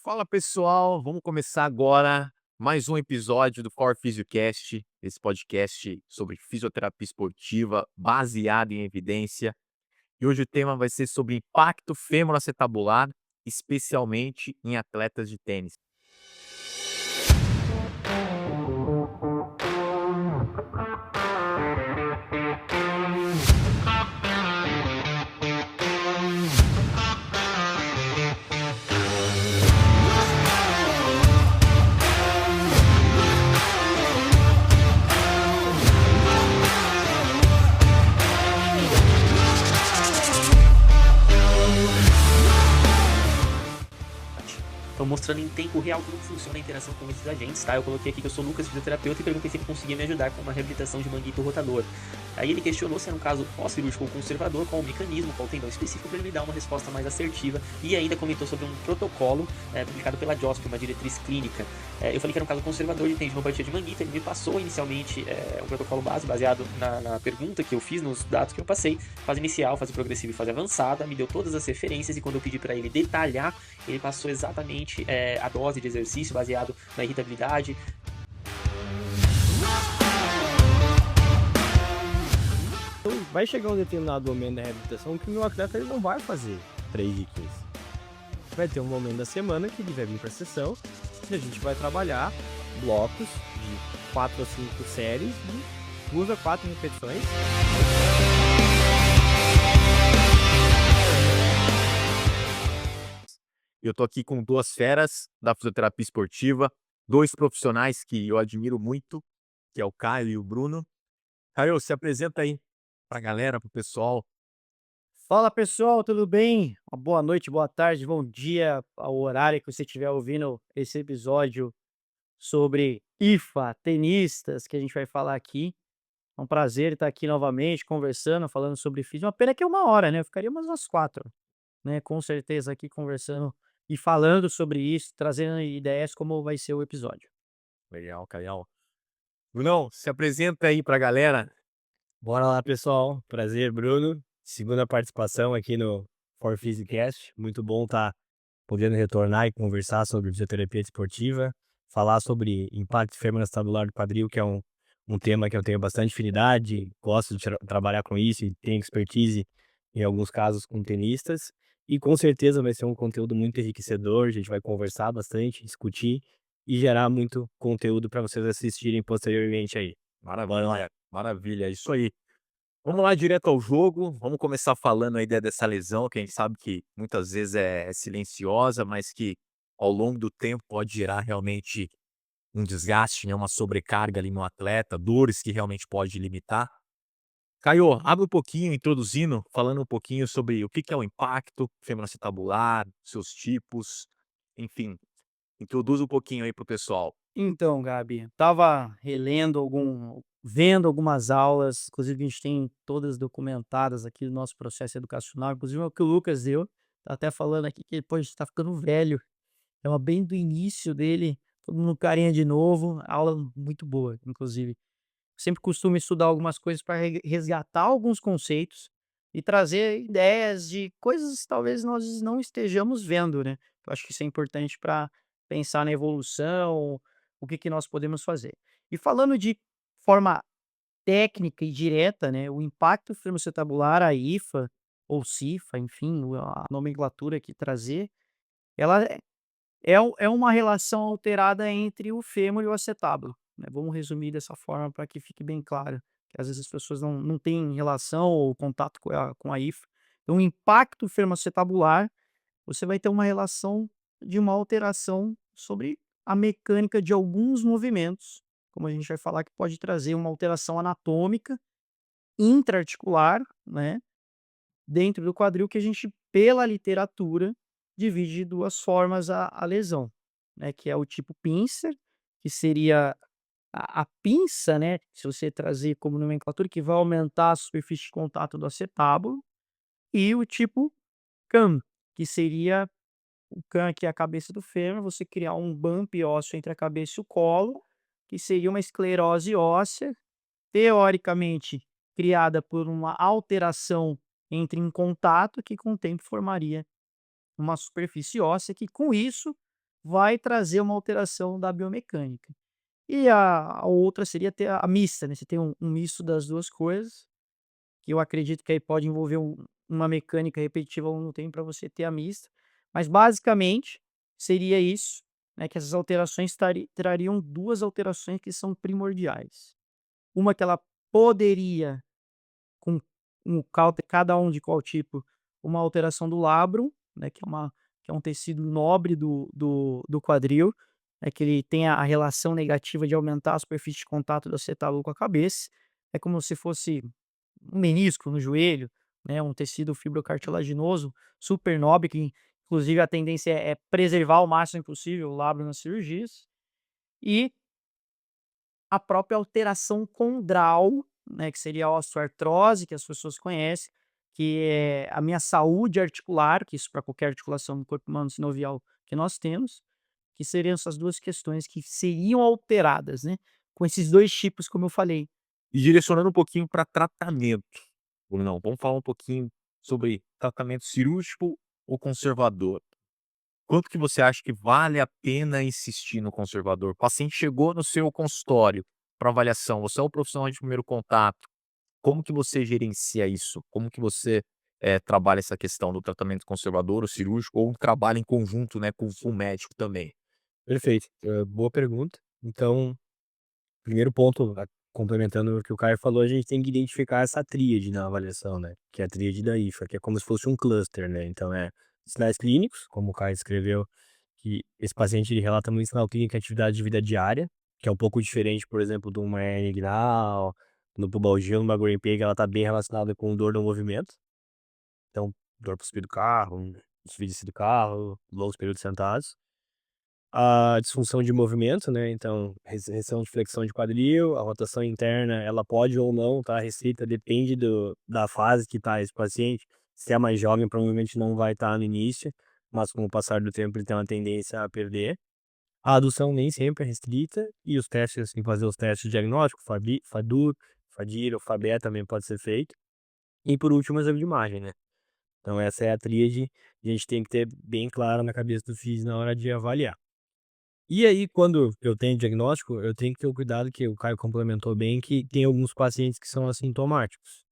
Fala pessoal, vamos começar agora mais um episódio do For Physiocast, esse podcast sobre fisioterapia esportiva baseado em evidência. E hoje o tema vai ser sobre impacto femoroacetabular, especialmente em atletas de tênis. Então, mostrando em tempo real como funciona a interação com esses agentes, tá? Eu coloquei aqui que eu sou Lucas, fisioterapeuta, e perguntei se ele conseguia me ajudar com uma reabilitação de manguito rotador. Aí ele questionou se era um caso pós-cirúrgico ou conservador, qual o mecanismo, qual o tendão específico, para ele me dar uma resposta mais assertiva, e ainda comentou sobre um protocolo publicado pela JOSP, uma diretriz clínica. Eu falei que era um caso conservador de tendinopatia de manguito. Ele me passou inicialmente um protocolo base baseado na pergunta que eu fiz, nos dados que eu passei, fase inicial, fase progressiva e fase avançada, me deu todas as referências, e quando eu pedi para ele detalhar, ele passou exatamente a dose de exercício baseado na irritabilidade. Então, vai chegar um determinado momento da reabilitação que o meu atleta ele não vai fazer 3 de 15. Vai ter um momento da semana que ele vai vir para a sessão e a gente vai trabalhar blocos de 4 a 5 séries de 2 a 4 repetições. Eu tô aqui com duas feras da fisioterapia esportiva, dois profissionais que eu admiro muito, que é o Caio e o Bruno. Caio, se apresenta aí pra galera, pro pessoal. Fala pessoal, tudo bem? Uma boa noite, boa tarde, bom dia ao horário que você estiver ouvindo esse episódio sobre IFA, tenistas, que a gente vai falar aqui. É um prazer estar aqui novamente conversando, falando sobre física. Uma pena que é 1 hora, né? Eu ficaria umas 4, né? Com certeza aqui conversando e falando sobre isso, trazendo ideias como vai ser o episódio. Legal, Caião. Brunão, se apresenta aí pra galera. Bora lá, pessoal. Prazer, Bruno. Segunda participação aqui no For Physicast. Muito bom estar podendo retornar e conversar sobre fisioterapia esportiva, falar sobre impacto femoroacetabular do quadril, que é um tema que eu tenho bastante afinidade, gosto de trabalhar com isso e tenho expertise em alguns casos com tenistas. E com certeza vai ser um conteúdo muito enriquecedor. A gente vai conversar bastante, discutir e gerar muito conteúdo para vocês assistirem posteriormente aí. Bora lá. Maravilha, maravilha, é isso aí. Vamos lá direto ao jogo, vamos começar falando aí dessa lesão, que a gente sabe que muitas vezes é silenciosa, mas que ao longo do tempo pode gerar realmente um desgaste, né, uma sobrecarga ali no atleta, dores que realmente pode limitar. Caio, abre um pouquinho introduzindo, falando um pouquinho sobre o que que é o impacto femoroacetabular, seus tipos, enfim, introduz um pouquinho aí para o pessoal. Então, Gabi, estava vendo algumas aulas, inclusive a gente tem todas documentadas aqui do nosso processo educacional, inclusive é o que o Lucas deu, tá até falando aqui que, pô, a gente tá ficando velho, é uma bem do início dele, todo mundo carinha de novo, aula muito boa, inclusive. Sempre costumo estudar algumas coisas para resgatar alguns conceitos e trazer ideias de coisas que talvez nós não estejamos vendo, né. Eu acho que isso é importante para pensar na evolução, o que que nós podemos fazer. E falando de forma técnica e direta, né, o impacto femoroacetabular, a IFA ou CIFA, enfim, a nomenclatura que trazer, ela é uma relação alterada entre o fêmur e o acetábulo, né, vamos resumir dessa forma para que fique bem claro, que às vezes as pessoas não têm relação ou contato com a IFA. Então o impacto femoroacetabular, você vai ter uma relação de uma alteração sobre a mecânica de alguns movimentos, como a gente vai falar, que pode trazer uma alteração anatômica, intraarticular, né, dentro do quadril, que a gente, pela literatura, divide de 2 formas a lesão, né, que é o tipo pincer, que seria a pinça, né, se você trazer como nomenclatura, que vai aumentar a superfície de contato do acetábulo, e o tipo cam, que seria o cam, que é a cabeça do fêmur, você criar um bump ósseo entre a cabeça e o colo, que seria uma esclerose óssea, teoricamente criada por uma alteração entre em contato, que com o tempo formaria uma superfície óssea, que com isso vai trazer uma alteração da biomecânica. E a outra seria ter a mista, né, você tem um misto das 2 coisas, que eu acredito que aí pode envolver uma mecânica repetitiva ao longo do tempo para você ter a mista, mas basicamente seria isso, né, que essas alterações trariam 2 alterações que são primordiais. Uma que ela poderia, com cada um de qual tipo, uma alteração do labrum, né, que é um tecido nobre do quadril, é que ele tem a relação negativa de aumentar a superfície de contato do acetábulo com a cabeça, é como se fosse um menisco no joelho, né, um tecido fibrocartilaginoso super nobre, que inclusive a tendência é preservar o máximo possível o labro nas cirurgias. E a própria alteração condral, né, que seria a osteoartrose, que as pessoas conhecem, que é a minha saúde articular, que isso para qualquer articulação do corpo humano sinovial que nós temos, que seriam essas 2 questões que seriam alteradas, né, com esses 2 tipos, como eu falei. E direcionando um pouquinho para tratamento, ou não, vamos falar um pouquinho sobre tratamento cirúrgico ou conservador. Quanto que você acha que vale a pena insistir no conservador? O paciente chegou no seu consultório para avaliação, você é o profissional de primeiro contato, como que você gerencia isso? Como que você, trabalha essa questão do tratamento conservador ou cirúrgico ou trabalha em conjunto, né, com o médico também? Perfeito, boa pergunta. Então, primeiro ponto, complementando o que o Caio falou, a gente tem que identificar essa tríade na avaliação, né, que é a tríade da IFA, que é como se fosse um cluster, né, então sinais clínicos, como o Caio escreveu, que esse paciente ele relata muito sinal clínico e atividade de vida diária, que é um pouco diferente, por exemplo, de uma hernia inguinal, no pubalgia, numa Green Peg, ela está bem relacionada com dor no movimento, então dor para subir do carro, subir e descer do carro, longos períodos sentados. A disfunção de movimento, né, então restrição de flexão de quadril, a rotação interna, ela pode ou não estar restrita, depende da fase que está esse paciente. Se é mais jovem, provavelmente não vai estar no início, mas com o passar do tempo ele tem uma tendência a perder. A adução nem sempre é restrita e os testes, assim, fazer os testes diagnósticos, FADU, FADIR ou FABET também pode ser feito. E por último, o exame de imagem, né. Então essa é a tríade, a gente tem que ter bem claro na cabeça do FIS na hora de avaliar. E aí, quando eu tenho diagnóstico, eu tenho que ter o cuidado que o Caio complementou bem, que tem alguns pacientes que são assintomáticos.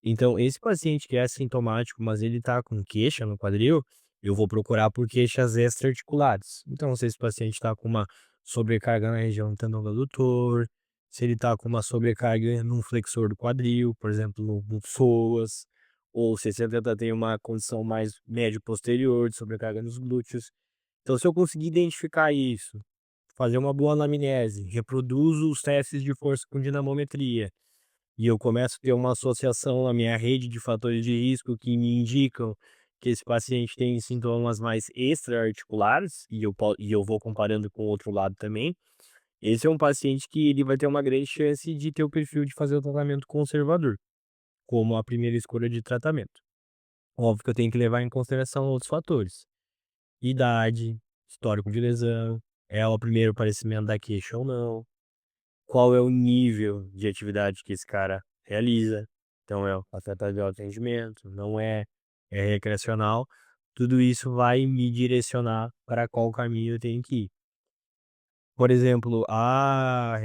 Então, esse paciente que é assintomático, mas ele tá com queixa no quadril, eu vou procurar por queixas extra-articulares. Então, se esse paciente tá com uma sobrecarga na região do tendão adutor, se ele tá com uma sobrecarga num flexor do quadril, por exemplo, no psoas, ou se esse atleta tem uma condição mais médio-posterior de sobrecarga nos glúteos. Então, se eu conseguir identificar isso, fazer uma boa anamnese, reproduzo os testes de força com dinamometria, e eu começo a ter uma associação na minha rede de fatores de risco que me indicam que esse paciente tem sintomas mais extra-articulares, e eu vou comparando com o outro lado também, esse é um paciente que ele vai ter uma grande chance de ter o perfil de fazer o tratamento conservador, como a primeira escolha de tratamento. Óbvio que eu tenho que levar em consideração outros fatores. Idade, histórico de lesão, é o primeiro aparecimento da queixa ou não, qual é o nível de atividade que esse cara realiza, então é o atleta de alto rendimento, não é, é recreacional, tudo isso vai me direcionar para qual caminho eu tenho que ir. Por exemplo, a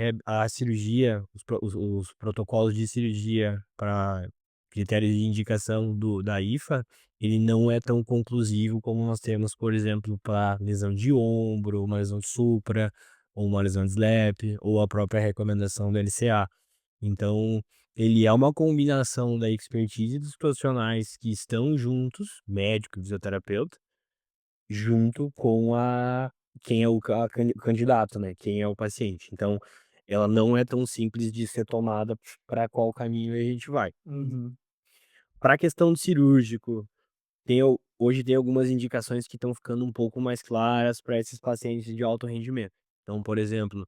cirurgia, os protocolos de cirurgia para critérios de indicação da IFA, ele não é tão conclusivo como nós temos, por exemplo, para lesão de ombro, uma lesão de supra, ou uma lesão de SLEP, ou a própria recomendação do LCA. Então, ele é uma combinação da expertise dos profissionais que estão juntos, médico e fisioterapeuta, junto com quem é o candidato, né, quem é o paciente. Então, ela não é tão simples de ser tomada para qual caminho a gente vai. Uhum. Para a questão do cirúrgico, hoje tem algumas indicações que estão ficando um pouco mais claras para esses pacientes de alto rendimento. Então, por exemplo,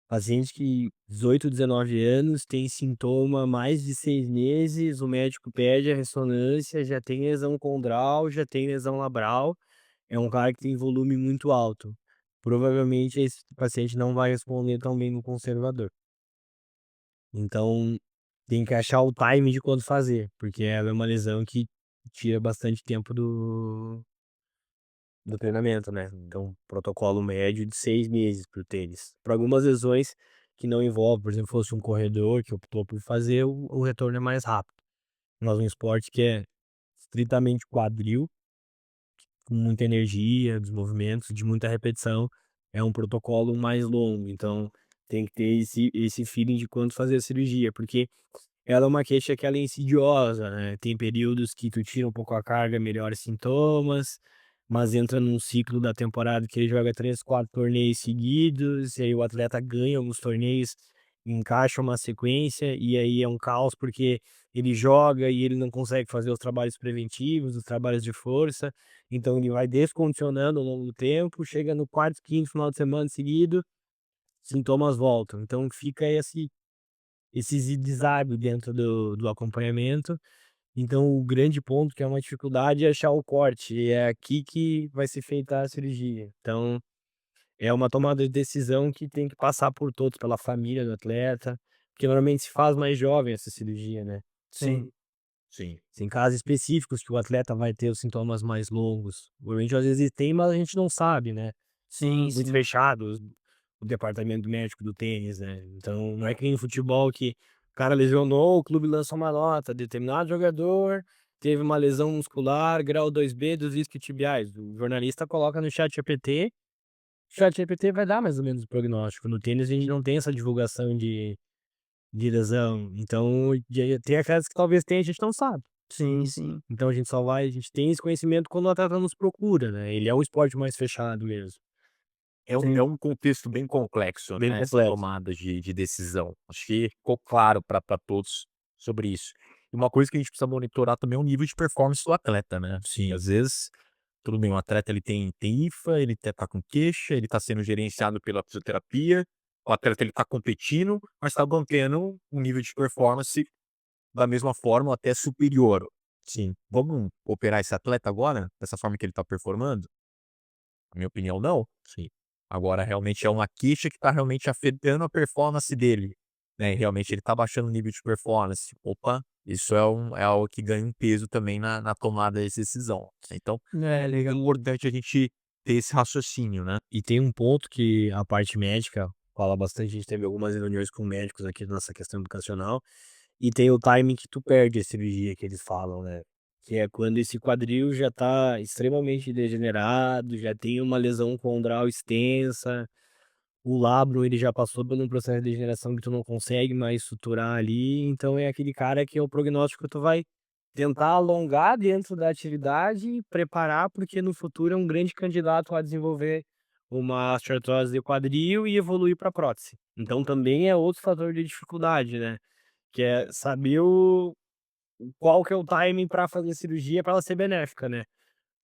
paciente que 18, 19 anos, tem sintoma há mais de 6 meses, o médico pede a ressonância, já tem lesão condral, já tem lesão labral, é um cara que tem volume muito alto. Provavelmente esse paciente não vai responder tão bem no conservador. Então, tem que achar o time de quando fazer, porque ela é uma lesão que tira bastante tempo do treinamento, né. Então, protocolo médio de 6 meses para o tênis. Para algumas lesões que não envolvem, por exemplo, fosse um corredor que optou por fazer, o retorno é mais rápido. Mas um esporte que é estritamente quadril, com muita energia, dos movimentos, de muita repetição, é um protocolo mais longo. Então, tem que ter esse feeling de quando fazer a cirurgia, porque ela é uma queixa que ela é insidiosa, né, tem períodos que tu tira um pouco a carga, melhora os sintomas, mas entra num ciclo da temporada que ele joga 3, 4 torneios seguidos, e aí o atleta ganha alguns torneios, encaixa uma sequência, e aí é um caos, porque ele joga e ele não consegue fazer os trabalhos preventivos, os trabalhos de força, então ele vai descondicionando ao longo do tempo, chega no quarto, quinto final de semana seguido, sintomas voltam. Então fica esse zigue-zague dentro do acompanhamento. Então o grande ponto, que é uma dificuldade, é achar o corte, e é aqui que vai ser feita a cirurgia. Então, é uma tomada de decisão que tem que passar por todos, pela família do atleta, porque normalmente se faz mais jovem essa cirurgia, né. Sim, Sim. Tem casos específicos que o atleta vai ter os sintomas mais longos. Provavelmente às vezes tem, mas a gente não sabe, né. sim, Muito sim. fechado o departamento médico do tênis, né. Então não é que nem futebol que o cara lesionou, o clube lança uma nota, determinado jogador teve uma lesão muscular, grau 2B dos isquiotibiais. O jornalista coloca no ChatGPT, o ChatGPT vai dar mais ou menos o prognóstico. No tênis a gente não tem essa divulgação de lesão, então tem aquelas que talvez tenha, a gente não sabe. Sim, sim. Então a gente tem esse conhecimento quando o atleta nos procura, né, ele é um esporte mais fechado mesmo. É Sim. um contexto bem complexo, Bem né, essa complexo. tomada de decisão. Acho que ficou claro para todos sobre isso. E uma coisa que a gente precisa monitorar também é o nível de performance do atleta, né. E Sim. às vezes, tudo bem, o atleta ele tem IFA, ele tá com queixa, ele tá sendo gerenciado pela fisioterapia, o atleta ele tá competindo, mas tá mantendo um nível de performance da mesma forma ou até superior. Sim. Vamos operar esse atleta agora, dessa forma que ele tá performando? Na minha opinião, não. Sim. Agora realmente é uma queixa que está realmente afetando a performance dele, né, e realmente ele está baixando o nível de performance. Opa, isso é algo que ganha um peso também na tomada de decisão. Então, É, é legal. importante a gente ter esse raciocínio, né. E tem um ponto que a parte médica fala bastante, a gente teve algumas reuniões com médicos aqui nessa questão educacional, e tem o timing que tu perde a cirurgia que eles falam, né, que é quando esse quadril já tá extremamente degenerado, já tem uma lesão condral extensa, o labro ele já passou por um processo de degeneração que tu não consegue mais suturar ali, então é aquele cara que é o prognóstico que tu vai tentar alongar dentro da atividade e preparar, porque no futuro é um grande candidato a desenvolver uma osteoartrose de quadril e evoluir para prótese. Então também é outro fator de dificuldade, né, que é saber qual que é o timing para fazer a cirurgia para ela ser benéfica, né.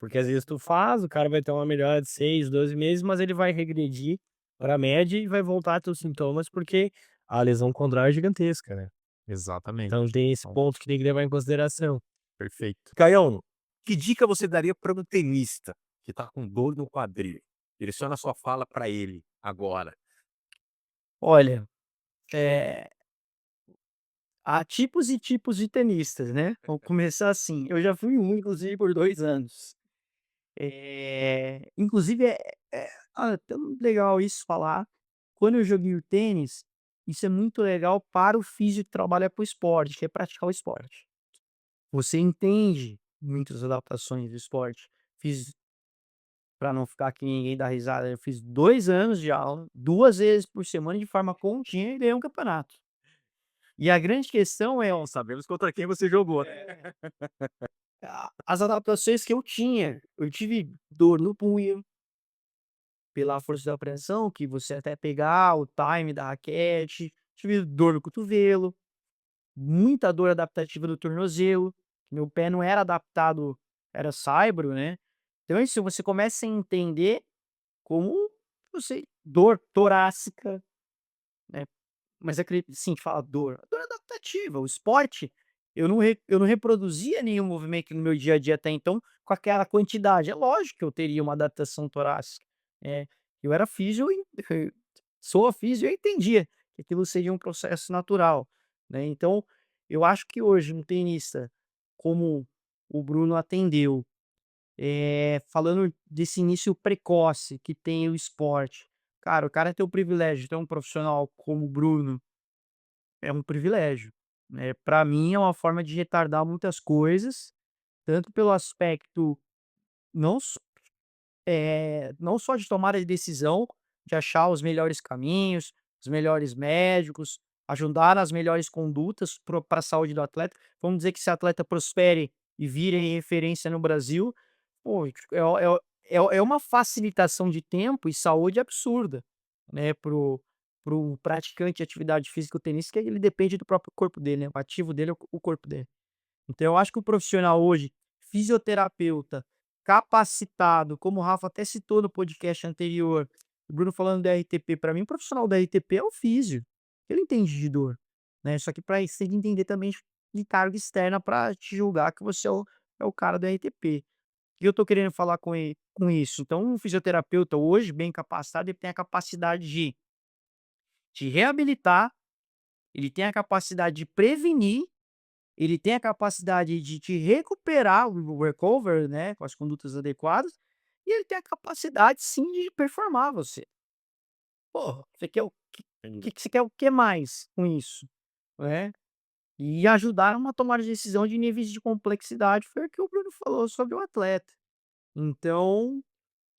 Porque às vezes tu faz, o cara vai ter uma melhora de 6, 12 meses, mas ele vai regredir para a média e vai voltar a ter os sintomas, porque a lesão condral é gigantesca, né. Exatamente. Então tem esse Então, ponto que tem que levar em consideração. perfeito. Caião, que dica você daria para um tenista que está com dor no quadril? Direciona a sua fala para ele agora. Olha, eh, há tipos e tipos de tenistas, né. Vamos começar assim, eu já fui um, inclusive, por 2 anos. Inclusive é tão legal isso falar. Quando eu joguei o tênis, isso é muito legal para o físico que trabalha com o esporte, que é praticar o esporte. Você entende muitas adaptações do esporte. Fiz, para não ficar aqui ninguém dar risada, eu fiz 2 anos de aula, 2 vezes por semana de forma contínua e ganhei um campeonato. E a grande questão é Bom, sabemos contra quem você jogou, né. as adaptações que eu tinha. Eu tive dor no punho, pela força da pressão, que você até pegar o time da raquete, tive dor no cotovelo, muita dor adaptativa no tornozelo, meu pé não era adaptado, era saibro, né. Então isso, você começa a entender como você dor torácica, né, mas sim, fala dor, a dor é adaptativa, o esporte, eu não reproduzia nenhum movimento no meu dia a dia até então com aquela quantidade, é lógico que eu teria uma adaptação torácica, eu era físio e sou físio e entendia que aquilo seria um processo natural, né, então, eu acho que hoje um tenista como o Bruno atendeu, falando desse início precoce que tem o esporte. Cara, o cara ter o privilégio de ter um profissional como o Bruno é um privilégio, né. Pra mim é uma forma de retardar muitas coisas, tanto pelo aspecto não s não só de tomada de decisão, de achar os melhores caminhos, os melhores médicos, ajudar nas melhores condutas para a saúde do atleta. Vamos dizer que esse atleta prospere e vire referência no Brasil, pô, é uma facilitação de tempo e saúde absurda, né, pro praticante de atividade física, o tenista, que ele depende do próprio corpo dele, né, o ativo dele é o corpo dele. Então eu acho que o profissional hoje, fisioterapeuta, capacitado, como o Rafa até citou no podcast anterior, o Bruno falando da RTP, para mim o profissional da RTP é o físio, ele entende de dor, né, só que para isso tem que entender também de carga externa para te julgar que você é o cara do RTP. O que eu tô querendo falar com isso? Então um fisioterapeuta hoje bem capacitado, ele tem a capacidade de te reabilitar, ele tem a capacidade de prevenir, ele tem a capacidade de te recuperar, o recover, né, com as condutas adequadas, e ele tem a capacidade sim de performar você. Porra, você quer o que você quer o que mais com isso, né? E ajudar uma tomada de decisão de níveis de complexidade, foi o que o Bruno falou sobre o atleta. Então,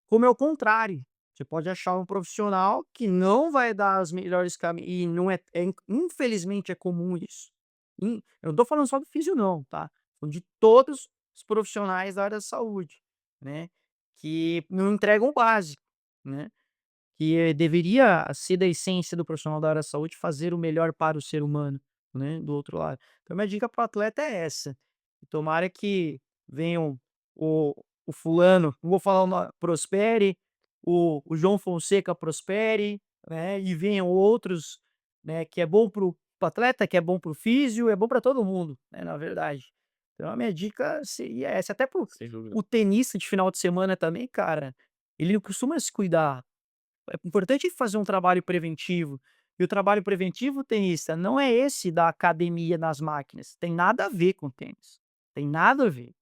como é o contrário, você pode achar um profissional que não vai dar os melhores caminhos e não infelizmente é comum isso. Eu não tô falando só do físio não, tá, falando de todos os profissionais da área da saúde, né, que não entregam o básico, né. Que deveria ser da essência do profissional da área da saúde fazer o melhor para o ser humano, né, do outro lado. Então minha dica para o atleta é essa, tomara que venham o o fulano, não vou falar o no prospere, o João Fonseca prospere, né, e venham outros, né, que é bom para o atleta, que é bom para o físio, é bom para todo mundo, né, na verdade. Então a minha dica seria essa, até para Sem dúvida. o tenista de final de semana também, cara, ele não costuma se cuidar. É importante fazer um trabalho preventivo. E o trabalho preventivo, tenista, não é esse da academia nas máquinas. Tem nada a ver com tênis. Tem nada a ver.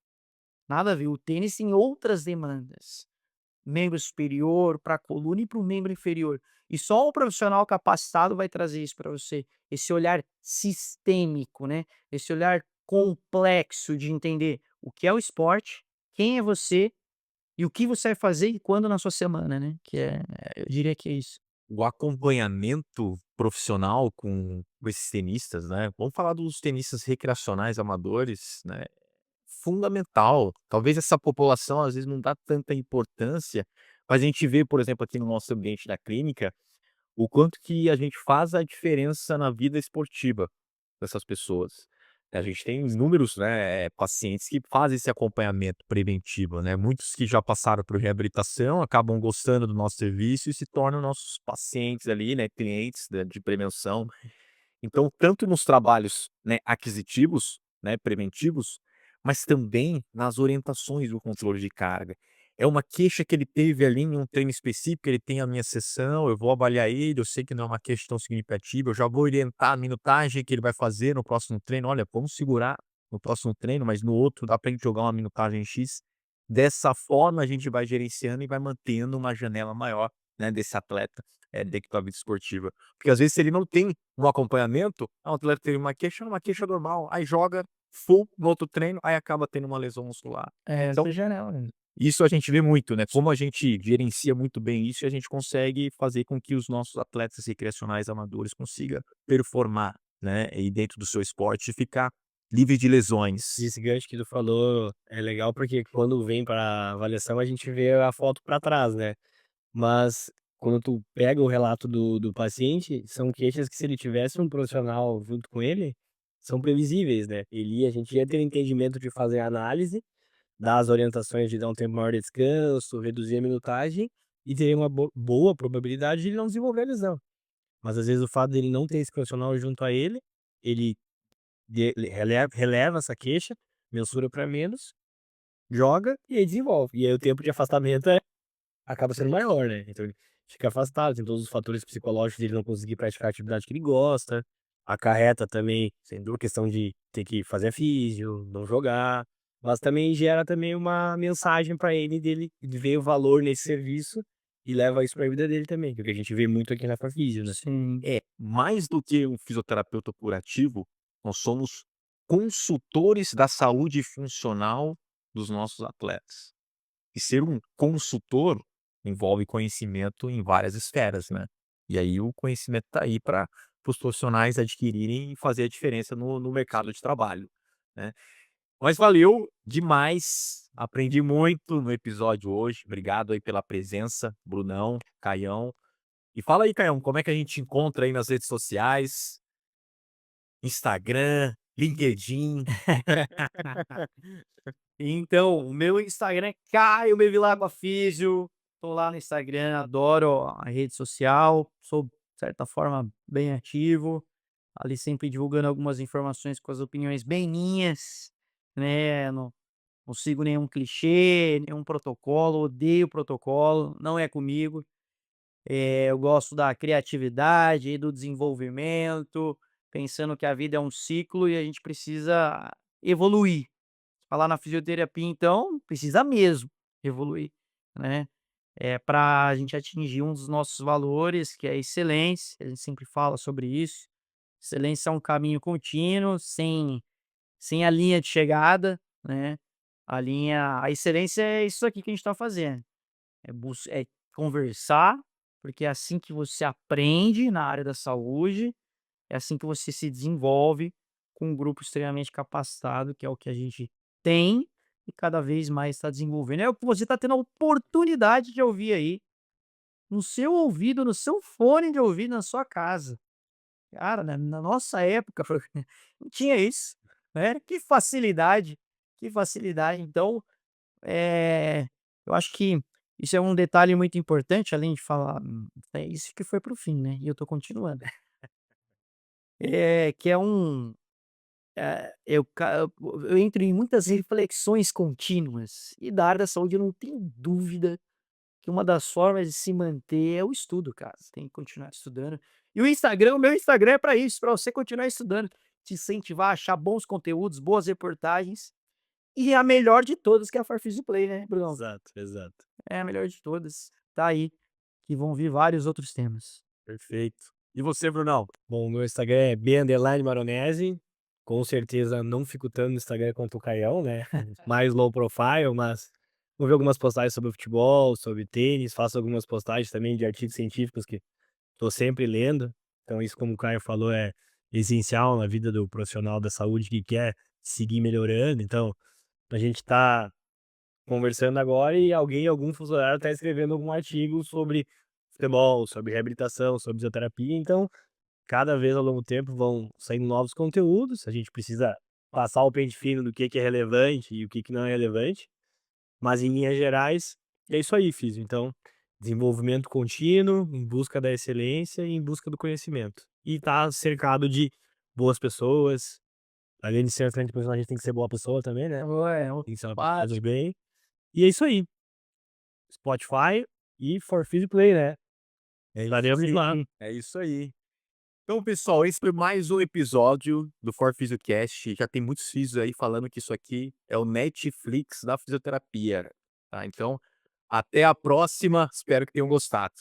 Nada a ver. O tênis tem outras demandas. Membro superior, para a coluna e para o membro inferior. E só o profissional capacitado vai trazer isso para você. Esse olhar sistêmico, né? Esse olhar complexo de entender o que é o esporte, quem é você e o que você vai fazer e quando na sua semana, né? Eu diria que é isso. O acompanhamento profissional com esses tenistas, né, vamos falar dos tenistas recreacionais amadores, né, fundamental. Talvez essa população às vezes não dá tanta importância, mas a gente vê, por exemplo, aqui no nosso ambiente da clínica, o quanto que a gente faz a diferença na vida esportiva dessas pessoas. A gente tem inúmeros, né, pacientes que fazem esse acompanhamento preventivo, né, muitos que já passaram por reabilitação, acabam gostando do nosso serviço e se tornam nossos pacientes ali, né, clientes de prevenção. Então, tanto nos trabalhos, né, aquisitivos, né, preventivos, mas também nas orientações do controle de carga. É uma queixa que ele teve ali em um treino específico, ele tem a minha sessão, eu vou avaliar ele, eu sei que não é uma queixa tão significativa, eu já vou orientar a minutagem que ele vai fazer no próximo treino. Olha, vamos segurar no próximo treino, mas no outro dá pra gente jogar uma minutagem X. Dessa forma, a gente vai gerenciando e vai mantendo uma janela maior, né, desse atleta, dentro da vida esportiva. Porque às vezes se ele não tem um acompanhamento, o atleta teve uma queixa normal, aí joga full no outro treino, aí acaba tendo uma lesão muscular. É, essa Então, janela. isso a gente vê muito, né, como a gente gerencia muito bem isso e a gente consegue fazer com que os nossos atletas recreacionais amadores consiga performar, né, e dentro do seu esporte ficar livre de lesões. Esse gancho que tu falou é legal porque quando vem para avaliação a gente vê a foto para trás, né. Mas quando tu pega o relato do paciente, são queixas que se ele tivesse um profissional junto com ele, são previsíveis, né. A gente ia ter entendimento de fazer a análise, dar as orientações de dar um tempo maior de descanso, reduzir a minutagem, e teria uma boa probabilidade de ele não desenvolver a lesão. Mas às vezes o fato dele não ter esse profissional junto a ele, ele releva essa queixa, mensura para menos, joga e aí desenvolve. E aí o tempo de afastamento acaba sendo maior, né, então ele fica afastado, tem todos os fatores psicológicos de ele não conseguir praticar a atividade que ele gosta, acarreta também, sendo questão de ter que fazer a físio, não jogar, mas também gera também uma mensagem para ele dele ver o valor nesse serviço e leva isso para a vida dele também, que é o que a gente vê muito aqui na Farfisio, né. Sim. É, mais do que um fisioterapeuta curativo, nós somos consultores da saúde funcional dos nossos atletas. E ser um consultor envolve conhecimento em várias esferas, né. E aí o conhecimento está aí para os profissionais adquirirem e fazer a diferença no mercado de trabalho, né. Mas valeu demais, aprendi muito no episódio hoje. Obrigado aí pela presença, Brunão, Caião. E fala aí, Caião, como é que a gente encontra aí nas redes sociais? Instagram, LinkedIn. Então, o meu Instagram é Caio Bevilacqua Físio. Tô lá no Instagram, adoro a rede social, sou, de certa forma, bem ativo. Ali sempre divulgando algumas informações com as opiniões bem minhas, né? Não sigo nenhum clichê, nenhum protocolo, odeio protocolo, não é comigo. Eu gosto da criatividade e do desenvolvimento, pensando que a vida é um ciclo e a gente precisa evoluir. Falar na fisioterapia, então, precisa mesmo evoluir, né. Para a gente atingir um dos nossos valores, que é a excelência, a gente sempre fala sobre isso. Excelência é um caminho contínuo, sem a linha de chegada, né. A excelência é isso aqui que a gente está fazendo, é conversar, porque é assim que você aprende na área da saúde, é assim que você se desenvolve com um grupo extremamente capacitado, que é o que a gente tem e cada vez mais está desenvolvendo. É o que você está tendo a oportunidade de ouvir aí, no seu ouvido, no seu fone de ouvido, na sua casa. Cara, na nossa época, não tinha isso, né? Que facilidade, que facilidade. Então, eu acho que isso é um detalhe muito importante, além de falar, é isso que foi para o fim, né? E eu tô continuando. Que é um eu entro em muitas reflexões contínuas, e da área da saúde eu não tenho dúvida que uma das formas de se manter é o estudo, cara, você tem que continuar estudando. E o meu Instagram é para isso, para você continuar estudando, te incentivar a achar bons conteúdos, boas reportagens, e a melhor de todas que é a Farfisio Play, né, Brunão? Exato, exato. É a melhor de todas, tá aí, que vão vir vários outros temas. Perfeito. E você, Brunão? Bom, meu Instagram é b_maronese, com certeza não fico tanto no Instagram quanto o Caião, né, mais low profile, mas vou ver algumas postagens sobre futebol, sobre tênis, faço algumas postagens também de artigos científicos que tô sempre lendo, então isso, como o Caio falou, é essencial na vida do profissional da saúde que quer seguir melhorando. Então, a gente tá conversando agora e algum funcionário tá escrevendo algum artigo sobre futebol, sobre reabilitação, sobre fisioterapia, então cada vez ao longo do tempo vão saindo novos conteúdos, a gente precisa passar o pente fino do que é relevante e o que não é relevante, mas em linhas gerais, é isso aí, Físio. Então, desenvolvimento contínuo, em busca da excelência e em busca do conhecimento. E tá cercado de boas pessoas, além de ser uma excelente pessoa, a gente tem que ser boa pessoa também, né, Ué, tem que ser uma pessoa básico. do bem. E é isso aí, Spotify e For Physio Play, né, É isso estaremos lá. aí. É isso aí. Então, pessoal, esse foi mais um episódio do For PhysioCast. Já tem muitos fisios aí falando que isso aqui é o Netflix da fisioterapia, tá? Então, até a próxima. Espero que tenham gostado.